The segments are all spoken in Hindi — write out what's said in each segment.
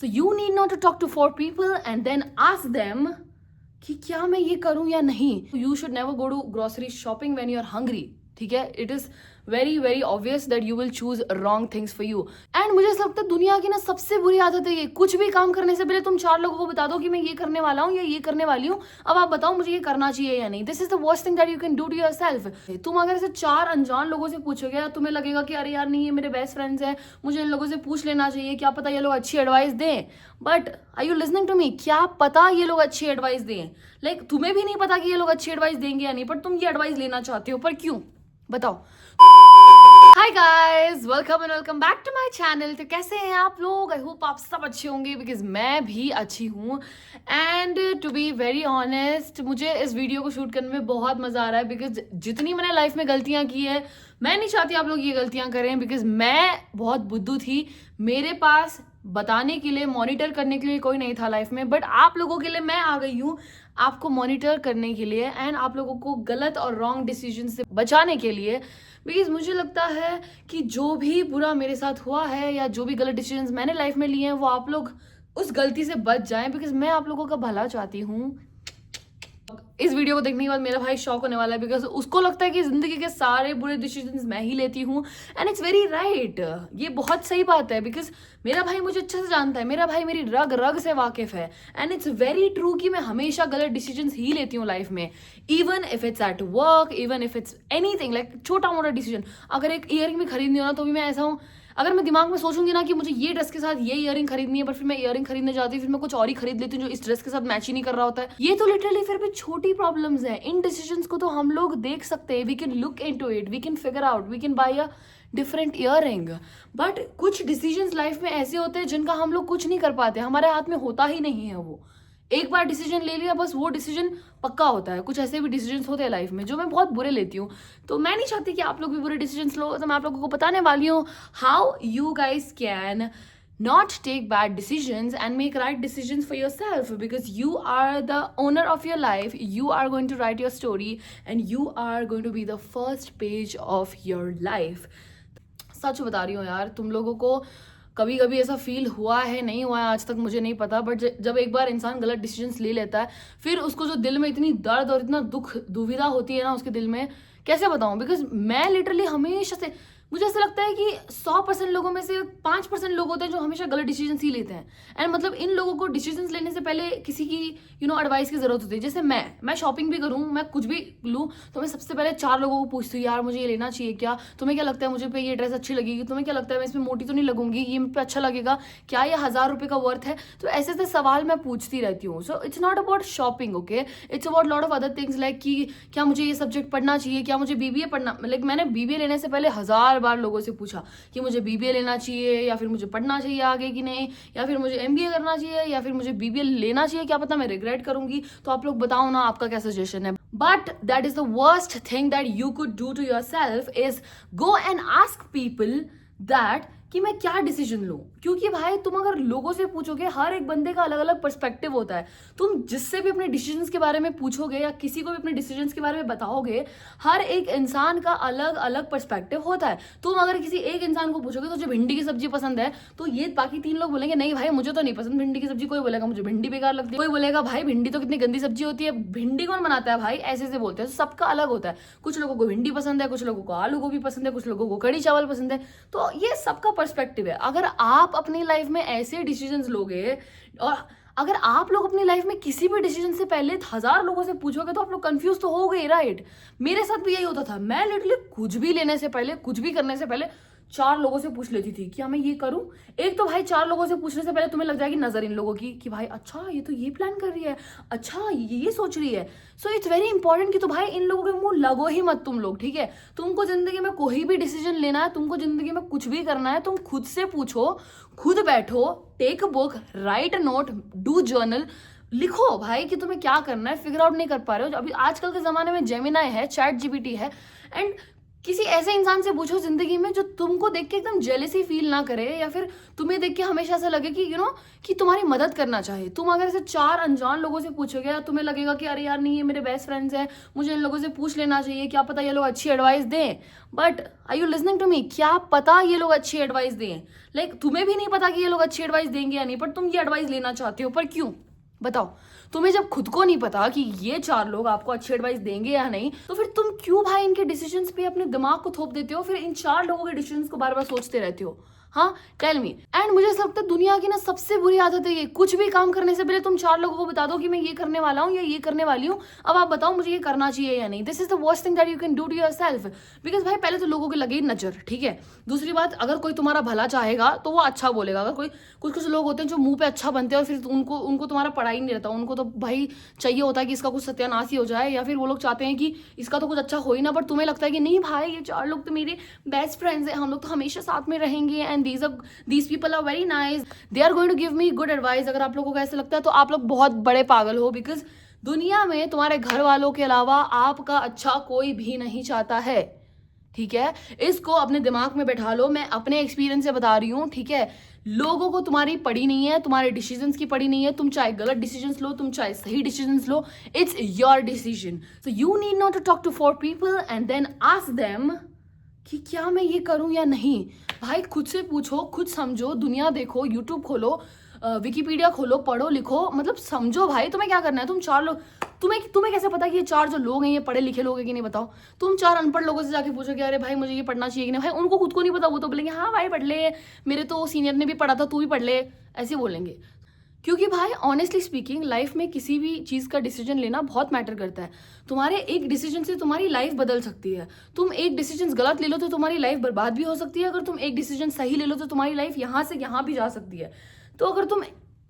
So you need not to talk to 4 people and then ask them कि क्या मैं ये करूं या नहीं. You should never go to grocery shopping when you're hungry. ठीक है, it is very very obvious that you will choose wrong things for you. And मुझे ऐसा लगता है दुनिया की ना सबसे बुरी आदत है ये, कुछ भी काम करने से पहले तुम 4 लोगों को बता दो कि मैं ये करने वाला हूँ या ये करने वाली हूँ, अब आप बताओ मुझे ये करना चाहिए या नहीं. This is the worst thing that you can do to yourself. तुम अगर इसे 4 अनजान लोगों से पूछोगे, तुम्हें लगेगा कि अरे यार नहीं ये मेरे बेस्ट फ्रेंड्स हैं, मुझे इन लोगों से पूछ लेना चाहिए, क्या पता ये लोग अच्छी एडवाइस दें. But are you listening to me? क्या पता ये लोग अच्छी एडवाइस दें. लाइक तुम्हें भी नहीं पता कि ये लोग अच्छी एडवाइस देंगे या नहीं, पर तुम ये एडवाइस लेना चाहते हो. पर क्यों बताओ. Hi guys, welcome and welcome back to my channel. तो कैसे हैं आप लोग? आई होप आप सब अच्छे होंगे बिकॉज मैं भी अच्छी हूँ. And to be very honest, मुझे इस वीडियो को शूट करने में बहुत मजा आ रहा है बिकॉज जितनी मैंने लाइफ में गलतियां की है, मैं नहीं चाहती आप लोग ये गलतियां करें बिकॉज मैं बहुत बुद्धू थी. मेरे पास बताने के लिए, मॉनिटर करने के लिए कोई नहीं था लाइफ में, बट आप लोगों के लिए मैं आ गई हूँ, आपको मॉनिटर करने के लिए एंड आप लोगों को गलत और रॉन्ग डिसीजन से बचाने के लिए. बिकॉज मुझे लगता है कि जो भी बुरा मेरे साथ हुआ है या जो भी गलत डिसीजंस मैंने लाइफ में लिए हैं, वो आप लोग उस गलती से बच जाएं बिकॉज मैं आप लोगों का भला चाहती हूँ. इस वीडियो को देखने के बाद मेरा भाई शॉक होने वाला है बिकॉज उसको लगता है कि जिंदगी के सारे बुरे डिसीजंस मैं ही लेती हूँ. एंड इट्स वेरी राइट, ये बहुत सही बात है बिकॉज मेरा भाई मुझे अच्छे से जानता है, मेरा भाई मेरी रग रग से वाकिफ है. एंड इट्स वेरी ट्रू कि मैं हमेशा गलत डिसीजंस ही लेती हूँ लाइफ में, even if it's at work, even if it's anything like छोटा मोटा डिसीजन. अगर एक ईयरिंग भी खरीदनी हो ना तो भी मैं ऐसा हूँ, अगर मैं दिमाग में सोचूंगी ना कि मुझे ये ड्रेस के साथ ये ईयरिंग खरीदनी है, पर फिर मैं ईयरिंग खरीदने जाती हूँ, फिर मैं कुछ और ही खरीद लेती हूँ जो इस ड्रेस के साथ मैच ही नहीं कर रहा होता है. ये तो लिटरली फिर भी छोटी प्रॉब्लम्स हैं. इन डिसीजंस को तो हम लोग देख सकते हैं, we can look into it, we can figure out, we can buy a different earring. But कुछ डिसीजंस लाइफ में ऐसे होते हैं जिनका हम लोग कुछ नहीं कर पाते, हमारे हाथ में होता ही नहीं है. वो एक बार डिसीजन ले लिया बस वो डिसीजन पक्का होता है. कुछ ऐसे भी डिसीजंस होते हैं लाइफ में जो मैं बहुत बुरे लेती हूँ, तो मैं नहीं चाहती कि आप लोग भी बुरे डिसीजंस लो. तो मैं आप लोगों को बताने वाली हूँ how you guys can not take bad decisions and make right decisions for yourself because you are the owner of your life. You are going to write your story and you are going to be the first page of your life. सच बता रही हूँ यार, तुम लोगों को कभी कभी ऐसा फील हुआ है, नहीं हुआ है आज तक मुझे नहीं पता, बट जब एक बार इंसान गलत डिसीजंस ले लेता है, फिर उसको जो दिल में इतनी दर्द और इतना दुख दुविधा होती है ना उसके दिल में, कैसे बताऊं. बिकॉज मैं लिटरली हमेशा से, मुझे ऐसा लगता है कि 100% लोगों में से 5% लोग होते हैं जो हमेशा गलत डिसीजन ही लेते हैं. एंड मतलब इन लोगों को डिसीजन लेने से पहले किसी की एडवाइस की जरूरत होती है. जैसे मैं शॉपिंग भी करूँ, मैं कुछ भी लूँ, तो मैं सबसे पहले 4 लोगों को पूछती हूँ, यार मुझे ये लेना चाहिए क्या, तुम्हें क्या लगता है मुझे पे ये ड्रेस अच्छी लगेगी, तुम्हें क्या लगता है मैं इसमें मोटी तो नहीं लगूंगी, ये मुझ पर अच्छा लगेगा क्या, ये 1000 रुपये का वर्थ है. तो ऐसे ऐसे सवाल मैं पूछती रहती हूँ. So it's not about shopping, okay, it's about lot of other things like कि क्या मुझे ये सब्जेक्ट पढ़ना चाहिए, क्या मुझे बीबीए पढ़ना. लाइक मैंने बीबीए लेने से पहले 1000 बार लोगों से पूछा कि मुझे बीबीए लेना चाहिए या फिर मुझे पढ़ना चाहिए आगे कि नहीं, या फिर मुझे एमबीए करना चाहिए या फिर मुझे बीबीए लेना चाहिए, क्या पता मैं रिग्रेट करूंगी. तो आप लोग बताओ ना आपका क्या सजेशन है. But that is the worst thing that you could do to yourself is go and ask people that कि मैं क्या डिसीजन लूं. क्योंकि भाई तुम अगर लोगों से पूछोगे, हर एक बंदे का अलग अलग पर्सपेक्टिव होता है. तुम जिससे भी अपने डिसीजंस के बारे में पूछोगे या किसी को भी अपने डिसीजंस के बारे में बताओगे, हर एक इंसान का अलग अलग पर्सपेक्टिव होता है. तुम अगर किसी एक इंसान को पूछोगे तुझे भिंडी की सब्जी पसंद है, तो ये बाकी 3 लोग बोलेंगे नहीं भाई मुझे तो नहीं पसंद भिंडी की सब्जी. कोई बोलेगा मुझे भिंडी बेकार लगती है, कोई बोलेगा भाई भिंडी तो कितनी गंदी सब्जी होती है, भिंडी कौन बनाता है भाई, ऐसे ऐसे बोलते हैं. तो सबका अलग होता है. कुछ लोगों को भिंडी पसंद है, कुछ लोगों को आलू गोभी पसंद है, कुछ लोगों को कड़ी चावल पसंद है. तो ये सबका पर्सपेक्टिव है. अगर आप अपनी लाइफ में ऐसे डिसीजंस लोगे और अगर आप लोग अपनी लाइफ में किसी भी डिसीजन से पहले 1000 लोगों से पूछोगे तो आप लोग कंफ्यूज तो हो गए, राइट. मेरे साथ भी यही होता था. मैं लिटरली कुछ भी लेने से पहले, कुछ भी करने से पहले 4 लोगों से पूछ लेती थी क्या मैं ये करूं. एक तो भाई 4 लोगों से पूछने से पहले तुम्हें लग जाएगी नजर इन लोगों की कि भाई अच्छा ये तो ये प्लान कर रही है, अच्छा ये सोच रही है. सो इट्स वेरी इंपॉर्टेंट कि तो भाई इन लोगों के मुंह लगो ही मत तुम लोग, ठीक है. तुमको जिंदगी में कोई भी डिसीजन लेना है, तुमको जिंदगी में कुछ भी करना है, तुम खुद से पूछो, खुद बैठो, take a book, write a note, do journal, लिखो भाई कि तुम्हें क्या करना है. फिगर आउट नहीं कर पा रहे हो, अभी आजकल के जमाने में जेमिनाई है, चैट जीपीटी है, एंड किसी ऐसे इंसान से पूछो जिंदगी में जो तुमको देख के एकदम जेलेसी फील ना करे, या फिर तुम्हें देख के हमेशा ऐसा लगे कि कि तुम्हारी मदद करना चाहे। तुम अगर ऐसे 4 अनजान लोगों से पूछोगे, या तुम्हें लगेगा कि अरे यार नहीं, ये मेरे बेस्ट फ्रेंड्स हैं, मुझे इन लोगों से पूछ लेना चाहिए, क्या पता ये लोग अच्छी एडवाइस दें। But are you listening to me? क्या पता ये लोग अच्छी एडवाइस दें। तुम्हें भी नहीं पता कि ये लोग अच्छी एडवाइस देंगे या नहीं, पर तुम ये एडवाइस लेना चाहते हो। पर क्यों? बताओ। तुम्हें जब खुद को नहीं पता कि ये 4 लोग आपको अच्छी एडवाइस देंगे या नहीं, तो फिर तुम क्यों भाई इनके डिसीजंस पे अपने दिमाग को थोप देते हो, फिर इन 4 लोगों के डिसीजंस को बार बार सोचते रहते हो? हाँ, टेल मी। एंड मुझे ऐसा लगता है दुनिया की ना सबसे बुरी आदत है ये, कुछ भी काम करने से पहले तुम 4 लोगों को बता दो कि मैं ये करने वाला हूँ या ये करने वाली हूँ, अब आप बताओ मुझे ये करना चाहिए या नहीं। This is the worst thing that you can do to yourself. Because भाई पहले तो लोगों की लगे नजर, ठीक है। दूसरी बात, अगर कोई तुम्हारा भला चाहेगा तो वो अच्छा बोलेगा। अगर कोई कुछ लोग होते हैं जो मुंह पे अच्छा बनते हैं और फिर उनको तुम्हारा पड़ा ही नहीं रहता, उनको तो भाई चाहिए होता है कि इसका कुछ सत्यानाश ही हो जाए, या फिर वो लोग चाहते हैं कि इसका तो कुछ अच्छा हो ही ना। बट तुम्हें लगता है कि नहीं भाई, ये 4 लोग तो मेरे बेस्ट फ्रेंड्स हैं, हम लोग तो हमेशा साथ में रहेंगे, and these people are very nice, they are going to give me good advice. अगर आप लोगों को ऐसा लगता है तो आप लोग बहुत बड़े पागल हो। बिकॉज दुनिया में तुम्हारे घर वालों के अलावा आपका अच्छा कोई भी नहीं चाहता है, ठीक है। इसको अपने दिमाग में बैठा लो। मैं अपने एक्सपीरियंस से बता रही हूँ, ठीक है। लोगों को तुम्हारी पड़ी नहीं है, तुम्हारे डिसीजंस की पड़ी नहीं है। तुम चाहे गलत डिसीजंस लो, तुम चाहे सही डिसीजंस लो, it's your decision. So you need not to talk to 4 people and then ask them कि क्या मैं ये करूं या नहीं। भाई खुद से पूछो, खुद समझो, दुनिया देखो, यूट्यूब खोलो, विकिपीडिया खोलो, पढ़ो लिखो, मतलब समझो भाई तुम्हें क्या करना है। तुम 4 लोग, तुम्हें कैसे पता कि ये 4 जो लोग हैं ये पढ़े लिखे लोग हैं कि नहीं? बताओ। तुम 4 अनपढ़ लोगों से जाके पूछो कि अरे भाई मुझे ये पढ़ना चाहिए कि नहीं, भाई उनको खुद को नहीं पता, वो तो बोलेंगे हाँ भाई पढ़ ले, मेरे तो सीनियर ने भी पढ़ा था, तू भी पढ़ ले, ऐसे बोलेंगे। क्योंकि भाई ऑनेस्टली स्पीकिंग लाइफ में किसी भी चीज़ का डिसीजन लेना बहुत मैटर करता है। तुम्हारे एक डिसीजन से तुम्हारी लाइफ बदल सकती है। तुम एक डिसीजन गलत ले लो तो तुम्हारी लाइफ बर्बाद भी हो सकती है, अगर तुम एक डिसीजन सही ले लो तो तुम्हारी लाइफ यहाँ से यहाँ भी जा सकती है। तो अगर तुम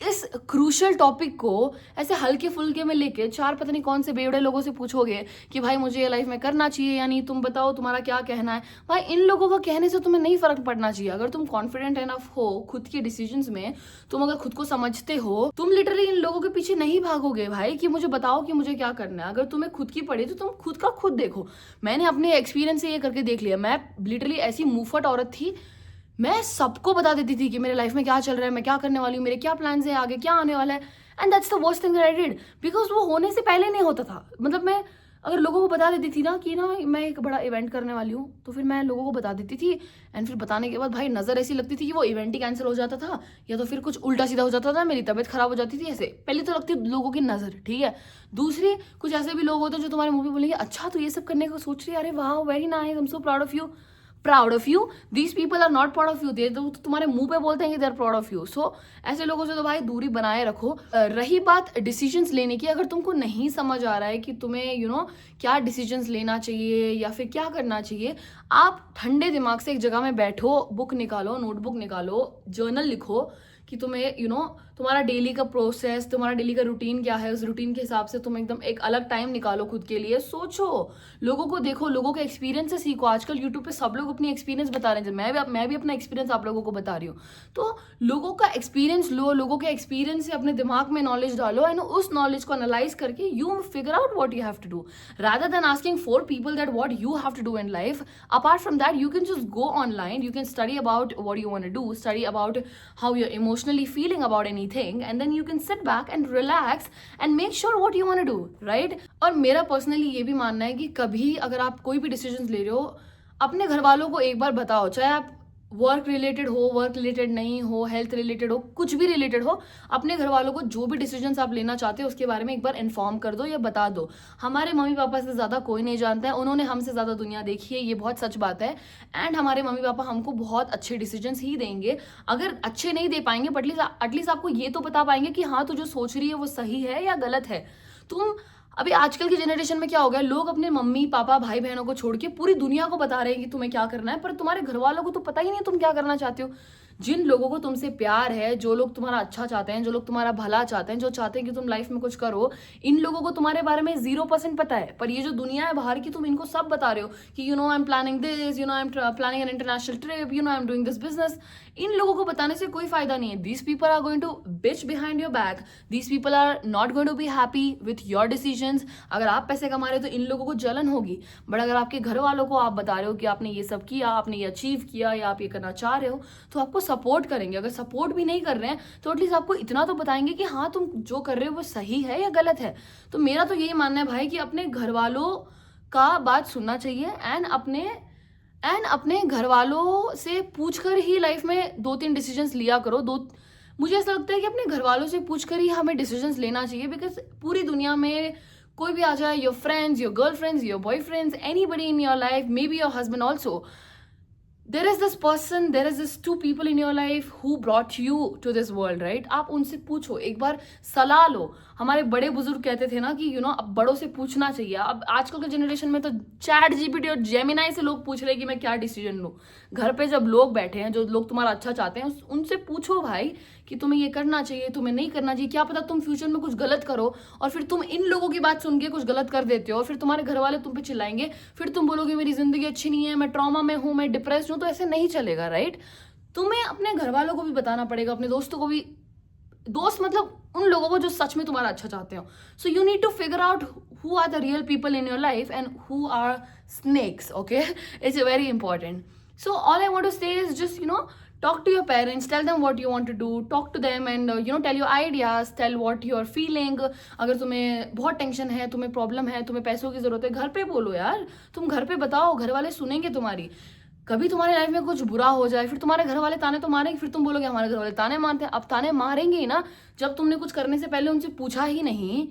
इस क्रूशल टॉपिक को ऐसे हल्के फुल्के में लेके 4 पता नहीं कौन से बेवड़े लोगों से पूछोगे कि भाई मुझे ये लाइफ में करना चाहिए या नहीं, तुम बताओ तुम्हारा क्या कहना है, भाई इन लोगों का कहने से तुम्हें नहीं फर्क पड़ना चाहिए। अगर तुम कॉन्फिडेंट एनफ हो खुद के डिसीजंस में, तुम अगर खुद को समझते हो, तुम लिटरली इन लोगों के पीछे नहीं भागोगे भाई कि मुझे बताओ कि मुझे क्या करना है। अगर तुम्हें खुद की पड़ी तो तुम खुद का खुद देखो। मैंने अपने एक्सपीरियंस से ये करके देख लिया। मैं लिटरली ऐसी मुंहफट औरत थी, मैं सबको बता देती थी कि मेरे लाइफ में क्या चल रहा है, मैं क्या करने वाली हूँ, मेरे क्या प्लान्स हैं, आगे क्या आने वाला है। And that's the worst thing that I did, because वो होने से पहले नहीं होता था। मतलब मैं अगर लोगों को बता देती थी ना कि ना मैं एक बड़ा इवेंट करने वाली हूँ, तो फिर मैं लोगों को बता देती थी, एंड फिर बताने के बाद भाई नज़र ऐसी लगती थी कि वो इवेंट ही कैंसिल हो जाता था, या तो फिर कुछ उल्टा सीधा हो जाता था, मेरी तबीयत खराब हो जाती थी। ऐसे पहली तो लगती लोगों की नज़र, ठीक है। दूसरी, कुछ ऐसे भी लोग होते हैं जो तुम्हारे मुंह पे बोलेंगे अच्छा तो ये सब करने को सोच रही है, अरे वाह very nice, I am so proud of you. Proud of you, these people are not proud of you, they तो तुम्हारे मुंह पे बोलते हैं कि they are proud of you. So ऐसे लोगों से तो भाई दूरी बनाए रखो। रही बात डिसीजंस लेने की, अगर तुमको नहीं समझ आ रहा है कि तुम्हें क्या डिसीजंस लेना चाहिए या फिर क्या करना चाहिए, आप ठंडे दिमाग से एक जगह में बैठो, बुक निकालो, नोटबुक निकालो, जर्नल लिखो कि तुम्हें तुम्हारा डेली का प्रोसेस, तुम्हारा डेली का रूटीन क्या है, उस रूटीन के हिसाब से तुम एकदम एक अलग टाइम निकालो खुद के लिए, सोचो, लोगों को देखो, लोगों के एक्सपीरियंस से सीखो। आजकल यूट्यूब पे सब लोग अपनी एक्सपीरियंस बता रहे हैं, मैं भी अपना एक्सपीरियंस आप लोगों को बता रही हूँ। तो लोगों का एक्सपीरियंस लो, लोगों के एक्सपीरियंस से अपने दिमाग में नॉलेज डालो, एंड उस नॉलेज को एनालाइज करके you figure out what you have to do, rather than asking 4 people that what you have to do in life. Apart from that, you can just go online, you can study about what you want to do, study about how you're emotionally feeling about anything, and then you can sit back and relax and make sure what you want to do, right? और मेरा पर्सनली ये भी मानना है कि कभी अगर आप कोई भी डिसीजन ले रहे हो, अपने घर वालों को एक बार बताओ, चाहे आप वर्क रिलेटेड हो, वर्क रिलेटेड नहीं हो, हेल्थ रिलेटेड हो, कुछ भी रिलेटेड हो, अपने घर वालों को जो भी डिसीजंस आप लेना चाहते हो उसके बारे में एक बार इन्फॉर्म कर दो या बता दो। हमारे मम्मी पापा से ज़्यादा कोई नहीं जानता है, उन्होंने हमसे ज़्यादा दुनिया देखी है, ये बहुत सच बात है। एंड हमारे मम्मी पापा हमको बहुत अच्छे डिसीजंस ही देंगे। अगर अच्छे नहीं दे पाएंगे बट एटलीस्ट आपको ये तो बता पाएंगे कि हाँ, तू जो सोच रही है वो सही है या गलत है। तुम अभी आजकल की जनरेशन में क्या हो गया, लोग अपने मम्मी पापा भाई बहनों को छोड़ के पूरी दुनिया को बता रहे हैं कि तुम्हें क्या करना है, पर तुम्हारे घर वालों को तो पता ही नहीं तुम क्या करना चाहते हो। जिन लोगों को तुमसे प्यार है, जो लोग तुम्हारा अच्छा चाहते हैं, जो लोग तुम्हारा भला चाहते हैं, जो चाहते हैं कि तुम लाइफ में कुछ करो, इन लोगों को तुम्हारे बारे में 0% पता है। पर ये जो दुनिया है बाहर की, तुम इनको सब बता रहे हो कि you know I am planning this, you know I am planning an international trip, you know I am doing this business. इन लोगों को बताने से कोई फायदा नहीं है। These people are going to bitch behind your back, these people are not going to be happy with your decisions. अगर आप पैसे कमा रहे हो तो इन लोगों को जलन होगी, बट अगर आपके घर वालों को आप बता रहे हो कि आपने ये सब किया, आपने ये अचीव किया या आप ये करना चाह रहे हो, तो आपको सपोर्ट करेंगे। अगर सपोर्ट भी नहीं कर रहे हैं तो एटलीस्ट आपको इतना तो बताएंगे कि हाँ तुम जो कर रहे हो वो सही है या गलत है। तो मेरा तो यही मानना है भाई कि अपने घर वालों का बात सुनना चाहिए एंड अपने घर वालों से पूछकर ही लाइफ में 2-3 डिसीजंस लिया करो। मुझे ऐसा लगता है कि अपने घर वालों से पूछकर ही हमें डिसीजंस लेना चाहिए, बिकॉज पूरी दुनिया में कोई भी आ जाए, your friends, your girlfriends, your boyfriends, anybody in your life, maybe your husband also, there is this person, there is this 2 people in your life who brought you to this world, right? आप उनसे पूछो, एक बार सलाह लो। हमारे बड़े बुजुर्ग कहते थे ना कि यू नो अब बड़ों से पूछना चाहिए। अब आजकल के जनरेशन में तो चैट जीपीटी और जेमिनाई से लोग पूछ रहे हैं कि मैं क्या डिसीजन लूँ। घर पे जब लोग बैठे हैं, जो लोग तुम्हारा अच्छा चाहते हैं, उनसे पूछो भाई कि तुम्हें ये करना चाहिए, तुम्हें नहीं करना चाहिए। क्या पता तुम फ्यूचर में कुछ गलत करो और फिर तुम इन लोगों की बात सुन के कुछ गलत कर देते हो और फिर तुम्हारे घर वाले तुम पे चिल्लाएंगे, फिर तुम बोलोगे मेरी जिंदगी अच्छी नहीं है, मैं ट्रॉमा में हूँ, मैं डिप्रेस्ड हूँ। तो ऐसे नहीं चलेगा, राइट? तुम्हें अपने घर वालों को भी बताना पड़ेगा, अपने दोस्तों को भी। दोस्त मतलब उन लोगों को जो सच में तुम्हारा अच्छा चाहते हो। So you need to figure out who are the real people in your life and who are snakes, okay? It's very important. So all I want to say is just, you know, talk to your parents, tell them what you want to do, talk to them and you know, tell your ideas, tell what you're feeling. अगर तुम्हें बहुत टेंशन है, तुम्हें प्रॉब्लम है, तुम्हें पैसों की जरूरत है, घर पे बोलो यार। तुम घर पे बताओ, घर वाले सुनेंगे तुम्हारी। कभी तुम्हारे लाइफ में कुछ बुरा हो जाए, फिर तुम्हारे घर वाले ताने तो मारेंगे, फिर तुम बोलोगे हमारे घर वाले ताने मारते हैं। अब ताने मारेंगे ही ना, जब तुमने कुछ करने से पहले उनसे पूछा ही नहीं,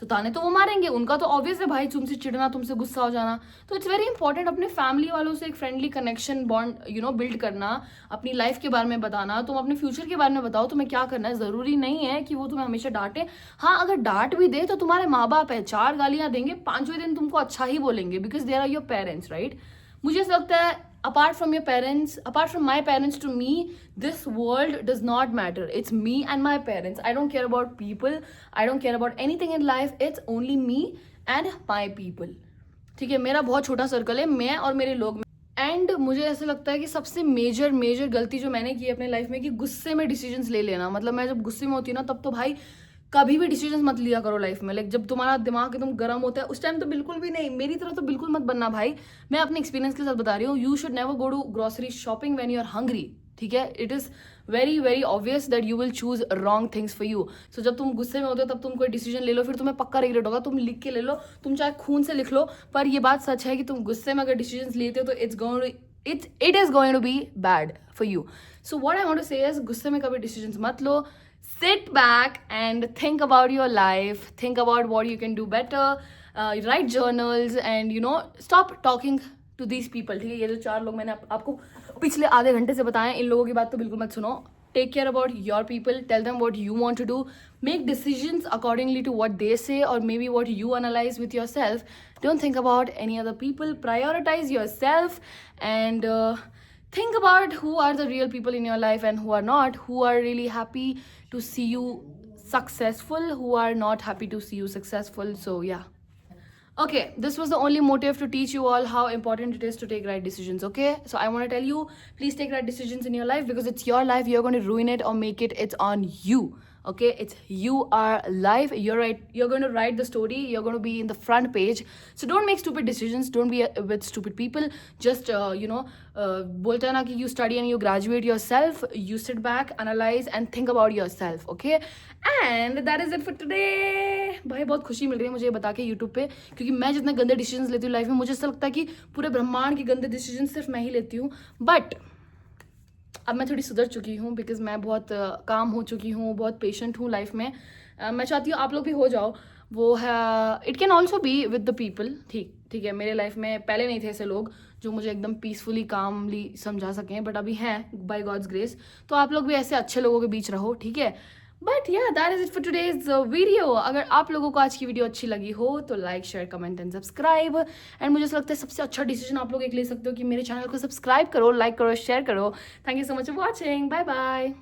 तो ताने तो वो मारेंगे। उनका तो ऑब्वियस है भाई, तुमसे चिढ़ना, तुमसे गुस्सा हो जाना। तो इट्स वेरी इंपॉर्टेंट अपने फैमिली वालों से एक friendly connection bond you know build करना, अपनी लाइफ के बारे में बताना, तुम अपने फ्यूचर के बारे में बताओ तुम्हें क्या करना है। जरूरी नहीं है कि वो तुम्हें हमेशा डांटे। हाँ, अगर डांट भी दे तो तुम्हारे माँ बाप है, 4 गालियां देंगे, 5वें दिन तुमको अच्छा ही बोलेंगे, because they are your parents, right? मुझे ऐसा लगता है apart from your parents, apart from my parents, to me this world does not matter. It's me and my parents. I don't care about people, I don't care about anything in life. It's only me and my people. ठीक है, मेरा बहुत छोटा सर्कल है, मैं और मेरे लोग। एंड मुझे ऐसा लगता है कि सबसे मेजर गलती जो मैंने की है अपने लाइफ में, कि गुस्से में डिसीजंस ले लेना। मतलब मैं जब गुस्से में होती हूँ ना, तब तो भाई कभी भी डिसीजंस मत लिया करो लाइफ में। लाइक जब तुम्हारा दिमाग एकदम गर्म होता है उस टाइम तो बिल्कुल भी नहीं। मेरी तरह तो बिल्कुल मत बनना भाई। मैं अपने एक्सपीरियंस के साथ बता रही हूँ। You should never go to grocery shopping when you are hungry, ठीक है? It is very obvious that you will choose wrong things for you. So जब तुम गुस्से में होते हो तब तुम कोई डिसीजन ले लो, फिर तुम्हें पक्का रिग्रेट होगा। तुम लिख के ले लो, तुम चाहे खून से लिख लो, पर ये बात सच है कि तुम गुस्से में अगर डिसीजन लेते हो तो it is going to be bad for you. So what I want to say is, गुस्से में कभी डिसीजंस मत लो। Sit back and think about your life, think about what you can do better, write journals and you know, stop talking to these people, ठीक है? ये जो 4 लोग मैंने आपको पिछले आधे घंटे से बताएं, इन लोगों की बात तो बिल्कुल मत सुनो। Take care about your people, tell them what you want to do, make decisions accordingly to what they say or maybe what you analyze with yourself. Don't think about any other people, prioritize yourself and think about who are the real people in your life and who are not, who are really happy to see you successful, who are not happy to see you successful. So yeah. Okay, this was the only motive to teach you all how important it is to take right decisions, okay? So I want to tell you, please take right decisions in your life because it's your life. You're going to ruin it or make it. It's on you. Okay, it's you are life. You're right. You're going to write the story. You're going to be in the front page. So don't make stupid decisions. Don't be with stupid people. Just बोलते हैं ना कि you study and you graduate yourself. You sit back, analyze and think about yourself. Okay, and that is it for today. भाई बहुत खुशी मिल रही है मुझे ये बता के YouTube पे, क्योंकि मैं जितने गंदे डिसीजंस लेती हूँ लाइफ में, मुझे ऐसा लगता है कि पूरे ब्रह्मांड के गंदे डिसीजन सिर्फ मैं ही लेती हूँ। बट अब मैं थोड़ी सुधर चुकी हूँ, बिकॉज मैं बहुत काम हो चुकी हूँ, बहुत पेशेंट हूँ लाइफ में। मैं चाहती हूँ आप लोग भी हो जाओ। वो है, it can also be with the people. ठीक है, मेरे लाइफ में पहले नहीं थे ऐसे लोग जो मुझे एकदम पीसफुली कामली समझा सकें, बट अभी हैं बाय गॉड्स ग्रेस। तो आप लोग भी ऐसे अच्छे लोगों के बीच रहो, ठीक है? बट या that is it for today's video. अगर आप लोगों को आज की वीडियो अच्छी लगी हो तो like share comment and subscribe. And मुझे ऐसा लगता है सबसे अच्छा डिसीजन आप लोग एक ले सकते हो कि मेरे चैनल को सब्सक्राइब करो, लाइक करो, शेयर करो. Thank you so much for watching. Bye bye.